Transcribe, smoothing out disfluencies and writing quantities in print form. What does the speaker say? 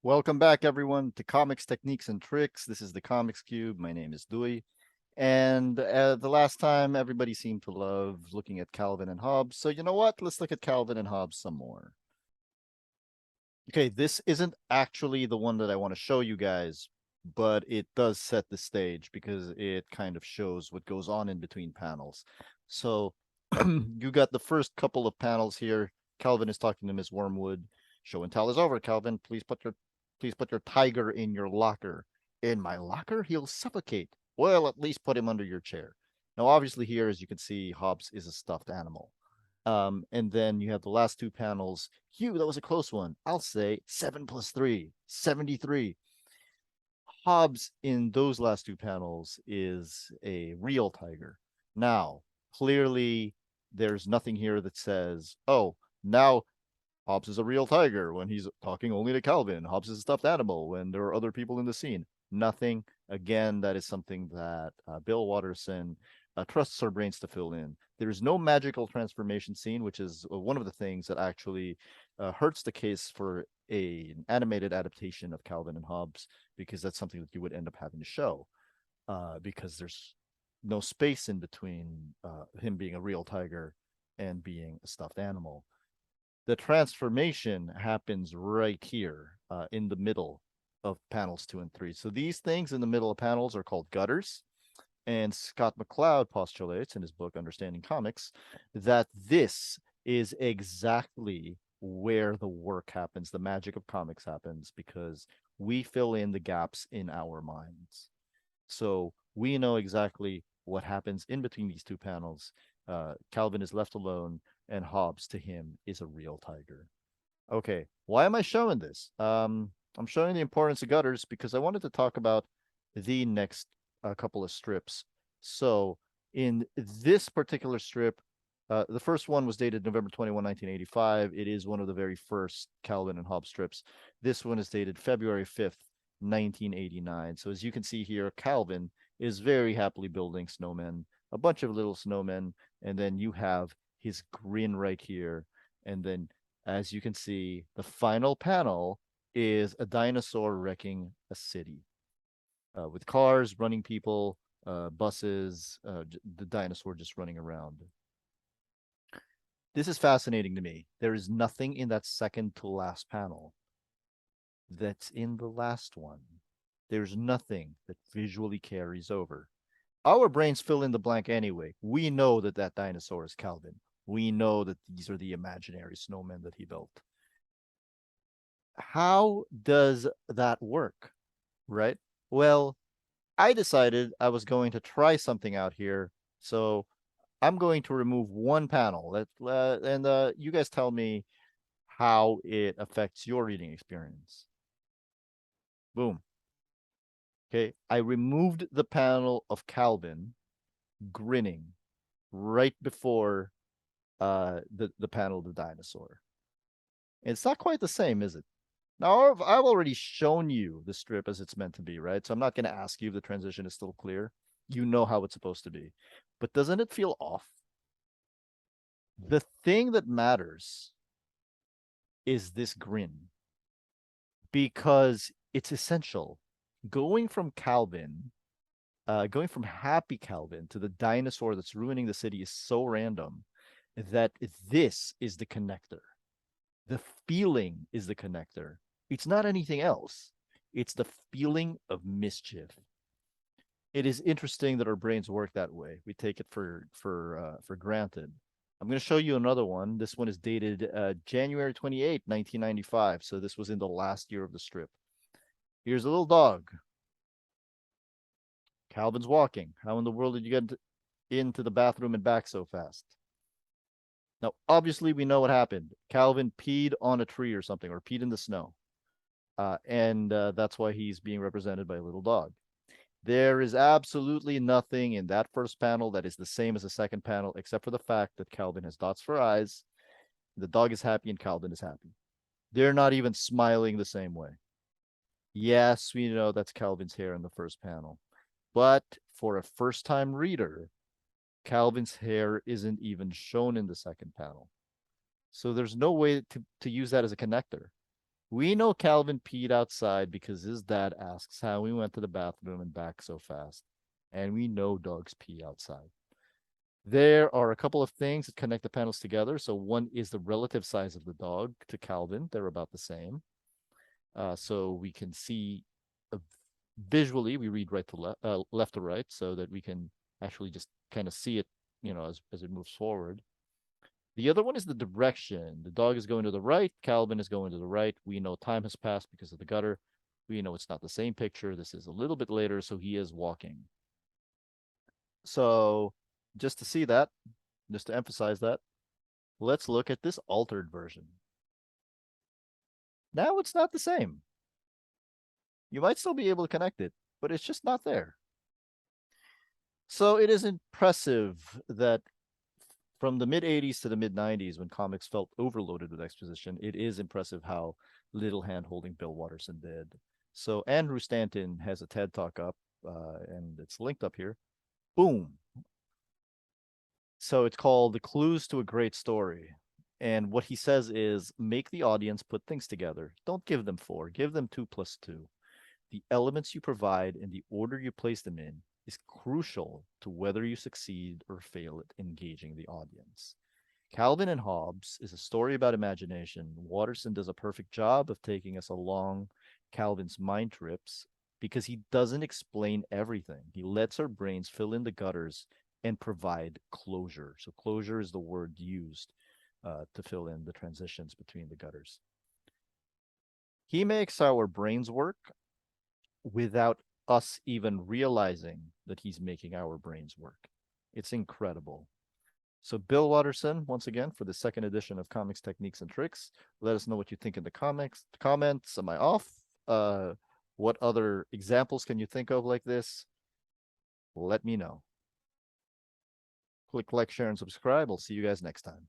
Welcome back, everyone, to Comics Techniques and Tricks. This is the Comics Cube. My name is Duy. And the last time, everybody seemed to love looking at Calvin and Hobbes. So, you know what? Let's look at Calvin and Hobbes some more. Okay, this isn't actually the one that I want to show you guys, but it does set the stage because it kind of shows what goes on in between panels. So, you got the first couple of panels here. Calvin is talking to Miss Wormwood. Show and tell is over, Calvin. Please put your tiger in your locker. In my locker? He'll suffocate. Well, at least put him under your chair. Now, obviously, here, as you can see, Hobbes is a stuffed animal. And then you have the last two panels. Hugh, that was a close one. I'll say 7 plus 3, 73. Hobbes in those last two panels is a real tiger. Now, clearly, there's nothing here that says, oh, now Hobbes is a real tiger when he's talking only to Calvin. Hobbes is a stuffed animal when there are other people in the scene. Nothing. Again, that is something that Bill Watterson trusts our brains to fill in. There is no magical transformation scene, which is one of the things that actually hurts the case for an animated adaptation of Calvin and Hobbes, because that's something that you would end up having to show, because there's no space in between him being a real tiger and being a stuffed animal. The transformation happens right here in the middle of panels 2 and 3. So these things in the middle of panels are called gutters. And Scott McCloud postulates in his book, Understanding Comics, that this is exactly where the work happens, the magic of comics happens, because we fill in the gaps in our minds. So we know exactly what happens in between these two panels. Calvin is left alone, and Hobbes to him is a real tiger. Okay, why am I showing this? I'm showing the importance of gutters because I wanted to talk about the next couple of strips. So in this particular strip, the first one was dated November 21, 1985. It is one of the very first Calvin and Hobbes strips. This one is dated February 5th, 1989. So as you can see here, Calvin is very happily building snowmen, a bunch of little snowmen, and then you have his grin right here. And then, as you can see, the final panel is a dinosaur wrecking a city with cars, running people, buses, the dinosaur just running around. This is fascinating to me. There is nothing in that second to last panel that's in the last one. There's nothing that visually carries over. Our brains fill in the blank anyway. We know that that dinosaur is Calvin. We know that these are the imaginary snowmen that he built. How does that work, right? Well, I decided I was going to try something out here. So I'm going to remove one panel. And you guys tell me how it affects your reading experience. Boom. Okay, I removed the panel of Calvin grinning right before the panel of the dinosaur. It's not quite the same, is it? Now, I've already shown you the strip as it's meant to be, right? So I'm not going to ask you if the transition is still clear. You know how it's supposed to be. But doesn't it feel off? The thing that matters is this grin, because it's essential. Going from Calvin, going from happy Calvin to the dinosaur that's ruining the city is so random that this is the connector. The feeling is the connector. It's not anything else. It's the feeling of mischief. It is interesting that our brains work that way. We take it for granted. I'm going to show you another one. This one is dated January 28, 1995. So this was in the last year of the strip. Here's a little dog. Calvin's walking. How in the world did you get into the bathroom and back so fast? Now, obviously, we know what happened. Calvin peed on a tree or something, or peed in the snow. And that's why he's being represented by a little dog. There is absolutely nothing in that first panel that is the same as the second panel, except for the fact that Calvin has dots for eyes. The dog is happy and Calvin is happy. They're not even smiling the same way. Yes, we know that's Calvin's hair in the first panel. But for a first-time reader, Calvin's hair isn't even shown in the second panel. So there's no way to use that as a connector. We know Calvin peed outside because his dad asks how he went to the bathroom and back so fast. And we know dogs pee outside. There are a couple of things that connect the panels together. So one is the relative size of the dog to Calvin. They're about the same. So we can see uh, visually, we read right to left to right so that we can actually just kind of see it, as it moves forward. The other one is the direction. The dog is going to the right. Calvin is going to the right. We know time has passed because of the gutter. We know it's not the same picture. This is a little bit later, so he is walking. So just to see that, just to emphasize that, let's look at this altered version. Now it's not the same. You might still be able to connect it, but it's just not there. So it is impressive that from the mid 80s to the mid 90s, when comics felt overloaded with exposition, it is impressive how little hand holding Bill Watterson did. So Andrew Stanton has a TED talk up, and it's linked up here. Boom. So it's called The Clues to a Great Story. And what he says is make the audience put things together. Don't give them four, give them 2 plus 2. The elements you provide and the order you place them in is crucial to whether you succeed or fail at engaging the audience. Calvin and Hobbes is a story about imagination. Watterson does a perfect job of taking us along Calvin's mind trips because he doesn't explain everything. He lets our brains fill in the gutters and provide closure. So, closure is the word used to fill in the transitions between the gutters. He makes our brains work without us even realizing that he's making our brains work. It's incredible. So Bill Watterson, once again, for the second edition of Comics Techniques and Tricks. Let us know what you think in the comments. Am I off? What other examples can you think of like this? Let me know. Click like, share, and subscribe. I'll see you guys next time.